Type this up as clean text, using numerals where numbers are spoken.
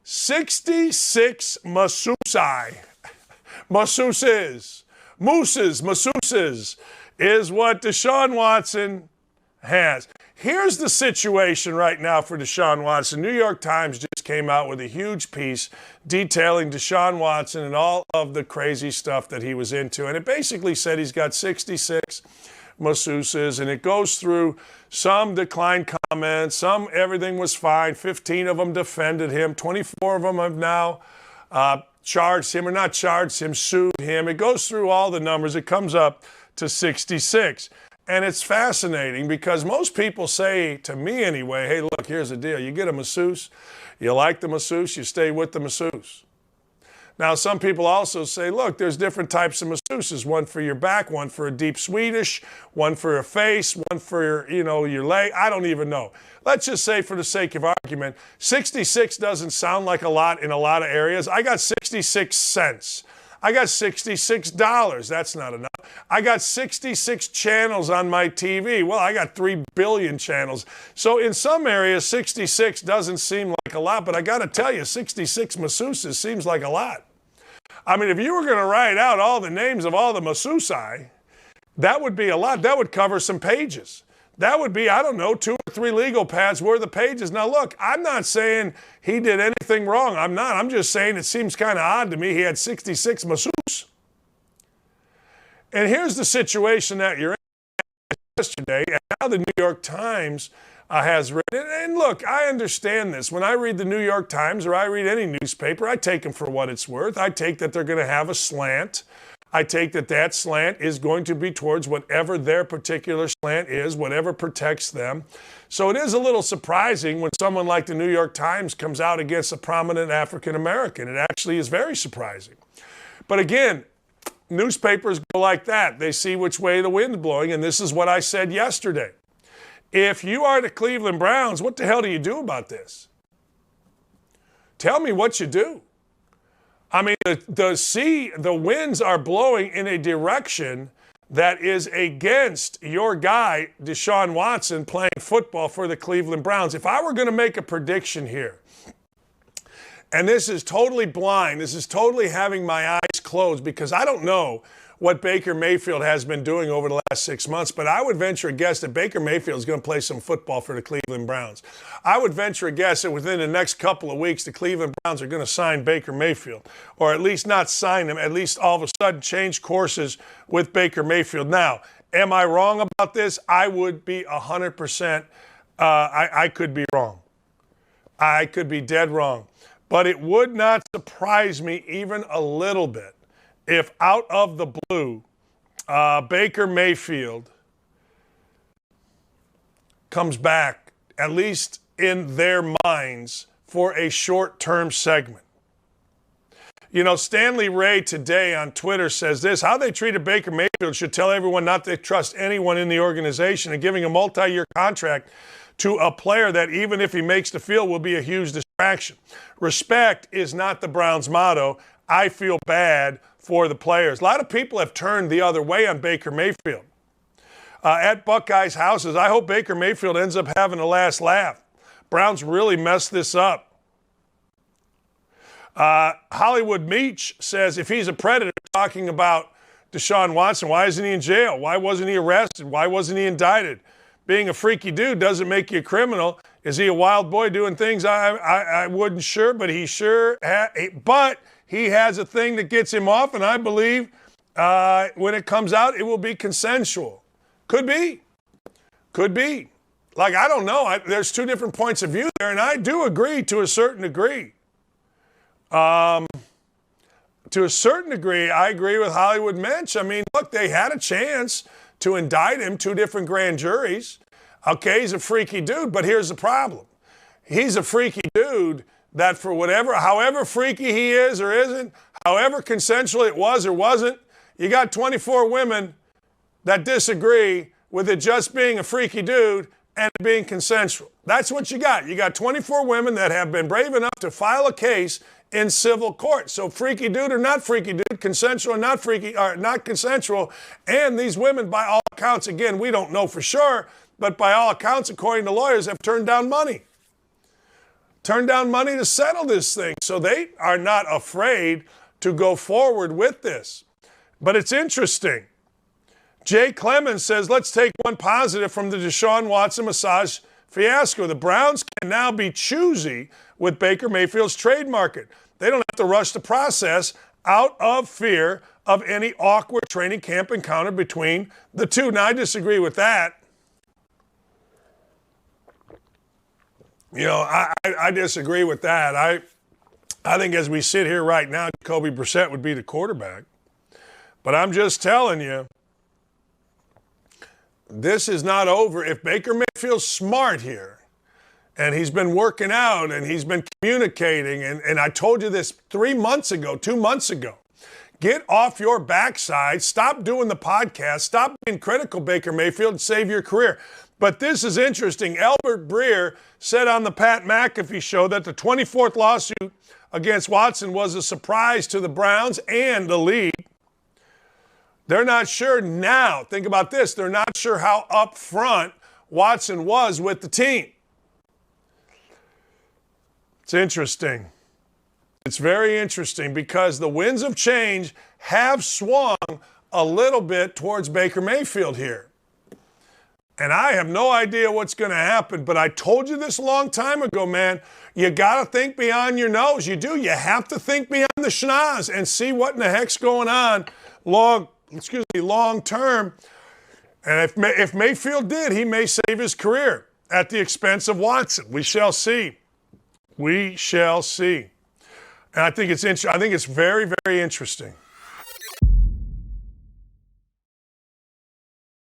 66 masseuses is what Deshaun Watson has. Here's the situation right now for Deshaun Watson. New York Times just came out with a huge piece detailing Deshaun Watson and all of the crazy stuff that he was into. And it basically said he's got 66 masseuses, and it goes through some declined comments, some everything was fine, 15 of them defended him, 24 of them have now charged him, or not charged him, sued him. It goes through all the numbers. It comes up to 66. And it's fascinating because most people say, to me anyway, hey, look, here's the deal. You get a masseuse, you like the masseuse, you stay with the masseuse. Now, some people also say, look, there's different types of masseuses, one for your back, one for a deep Swedish, one for your face, one for your leg. I don't even know. Let's just say, for the sake of argument, 66 doesn't sound like a lot in a lot of areas. I got 66 cents. I got $66. That's not enough. I got 66 channels on my TV. Well, I got 3 billion channels. So in some areas, 66 doesn't seem like a lot, but I got to tell you, 66 masseuses seems like a lot. I mean, if you were going to write out all the names of all the masseusi, that would be a lot. That would cover some pages. That would be, I don't know, 2 or 3 legal pads worth of pages. Now, look, I'm not saying he did anything wrong. I'm not. I'm just saying it seems kind of odd to me he had 66 masseuses. And here's the situation that you're in yesterday, and now the New York Times has written. And look, I understand this. When I read the New York Times or I read any newspaper, I take them for what it's worth. I take that they're going to have a slant. I take that slant is going to be towards whatever their particular slant is, whatever protects them. So it is a little surprising when someone like the New York Times comes out against a prominent African American. It actually is very surprising. But again, newspapers go like that. They see which way the wind's blowing, and this is what I said yesterday. If you are the Cleveland Browns, what the hell do you do about this? Tell me what you do. I mean, the winds are blowing in a direction that is against your guy, Deshaun Watson, playing football for the Cleveland Browns. If I were going to make a prediction here, and this is totally blind, this is totally having my eyes closed because I don't know what Baker Mayfield has been doing over the last 6 months, but I would venture a guess that Baker Mayfield is going to play some football for the Cleveland Browns. I would venture a guess that within the next couple of weeks, the Cleveland Browns are going to sign Baker Mayfield, or at least not sign him, at least all of a sudden change courses with Baker Mayfield. Now, am I wrong about this? I would be 100%. I could be wrong. I could be dead wrong. But it would not surprise me even a little bit if out of the blue, Baker Mayfield comes back, at least in their minds, for a short-term segment. You know, Stanley Ray today on Twitter says this: how they treated Baker Mayfield should tell everyone not to trust anyone in the organization, and giving a multi-year contract to a player that even if he makes the field will be a huge distraction. Respect is not the Browns' motto. I feel bad for the players. A lot of people have turned the other way on Baker Mayfield. At Buckeyes houses, I hope Baker Mayfield ends up having a last laugh. Browns really messed this up. Hollywood Meach says if he's a predator, talking about Deshaun Watson, why isn't he in jail? Why wasn't he arrested? Why wasn't he indicted? Being a freaky dude doesn't make you a criminal. Is he a wild boy doing things I wouldn't sure, but he sure but he has a thing that gets him off, and I believe when it comes out, it will be consensual. Could be. Could be. Like, I don't know. There's 2 different points of view there, and I do agree to a certain degree. To a certain degree, I agree with Hollywood Mensch. I mean, look, they had a chance to indict him, 2 different grand juries. Okay, he's a freaky dude, but here's the problem. He's a freaky dude that for however freaky he is or isn't, however consensual it was or wasn't, you got 24 women that disagree with it just being a freaky dude and being consensual. That's what you got. You got 24 women that have been brave enough to file a case in civil court. So freaky dude or not freaky dude, consensual or not freaky, or not consensual, and these women, by all accounts, again, we don't know for sure, but by all accounts, according to lawyers, have turned down money turned down money to settle this thing. So they are not afraid to go forward with this. But it's interesting. Jay Clemens says, let's take one positive from the Deshaun Watson massage fiasco. The Browns can now be choosy with Baker Mayfield's trade market. They don't have to rush the process out of fear of any awkward training camp encounter between the two. Now, I disagree with that. I disagree with that. I think as we sit here right now, Jacoby Brissett would be the quarterback. But I'm just telling you, this is not over. If Baker Mayfield's smart here, and he's been working out, and he's been communicating, and I told you this 2 months ago, get off your backside, stop doing the podcast, stop being critical, Baker Mayfield, and save your career. But this is interesting. Albert Breer said on the Pat McAfee show that the 24th lawsuit against Watson was a surprise to the Browns and the league. They're not sure now. Think about this. They're not sure how upfront Watson was with the team. It's interesting. It's very interesting because the winds of change have swung a little bit towards Baker Mayfield here. And I have no idea what's going to happen, but I told you this a long time ago, man. You got to think beyond your nose. You do. You have to think beyond the schnoz and see what in the heck's going on long term. And if Mayfield did, he may save his career at the expense of Watson. We shall see. We shall see. And I think it's very, very interesting.